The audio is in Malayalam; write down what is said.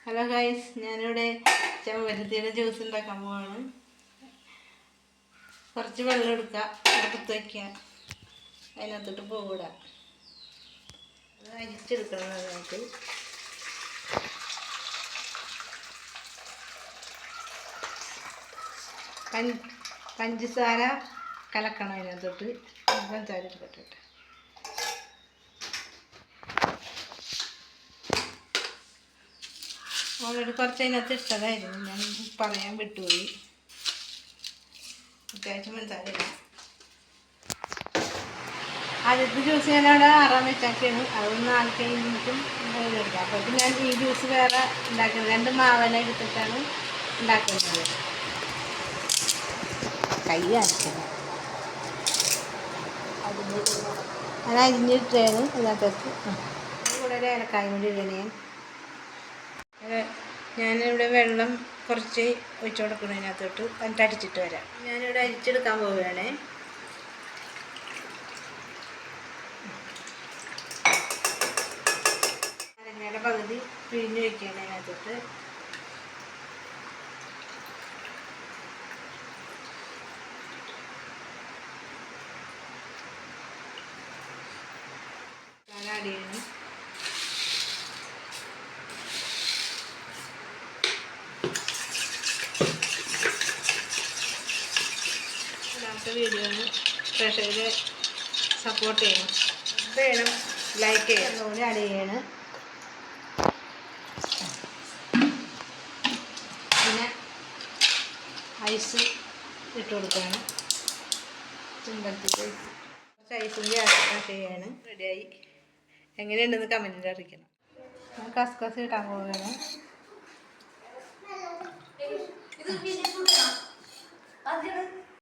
ഹലോ ഗൈസ്, ഞാനിവിടെ ചെമ്പരത്തിയുടെ ജ്യൂസ് ഉണ്ടാക്കാൻ പോവാണ്. കുറച്ച് വെള്ളം എടുക്കുക, അടുപ്പത്ത് വയ്ക്കുക, അതിനകത്തോട്ട് പോവിടുക. അത് അരിച്ചെടുക്കണം നന്നായിട്ട്. പഞ്ചസാര കലക്കണം അതിനകത്തോട്ട്. പഞ്ചസാര എടുക്കട്ടെ. ഓൾറെഡി കുറച്ച് അതിനകത്ത് ഇട്ടതായിരുന്നു, ഞാൻ പറയാൻ വിട്ടുപോയി. അത്യാവശ്യം പഞ്ചസാര ഇടാം. ആദ്യത്തെ ജ്യൂസ് ഞാനവിടെ ആറാൻ വെച്ചാക്കിയാണ്. അതൊന്ന് ആൾക്കഴിഞ്ഞിട്ടും എടുക്കാം. അപ്പോൾ ഞാൻ ഈ ജ്യൂസ് വേറെ ഉണ്ടാക്കുന്നത് 2 മാവല എടുത്തിട്ടാണ് ഉണ്ടാക്കുന്നത്. കൈ അരച്ചത് ഞാൻ അരിഞ്ഞിട്ടാണ് ഇതിനകത്തേക്ക്. കൂടെ ഒരു ഏലക്കായും കൂടി ഇടണേ. ഞാനിവിടെ വെള്ളം കുറച്ച് ഒഴിച്ചു കൊടുക്കണം അതിനകത്തോട്ട്. എന്നിട്ട് അടിച്ചിട്ട് വരാം. ഞാനിവിടെ അരിച്ചെടുക്കാൻ പോവുകയാണേ. നാരങ്ങയുടെ പകുതി പിഴിഞ്ഞ് വയ്ക്കുകയാണ് അതിനകത്തോട്ട്. ആഡ് ചെയ്യണം. വീഡിയോ പ്രേക്ഷകരെ സപ്പോർട്ട് ചെയ്യണം. വേണം ലൈക്ക് ചെയ്യണം. അതുപോലെ ആഡ് ചെയ്യണം. പിന്നെ ഐസ് ഇട്ട് കൊടുക്കുകയാണ്. ചെമ്പരത്തി കുറച്ച് ഐസും കൂടി ആഡ് ചെയ്യാണ്. റെഡിയായി. എങ്ങനെയുണ്ടെന്ന് കമൻറ്റിൽ അറിയിക്കണം. ഞാൻ കസ്കസ് ഇടാൻ പോവുകയാണ്.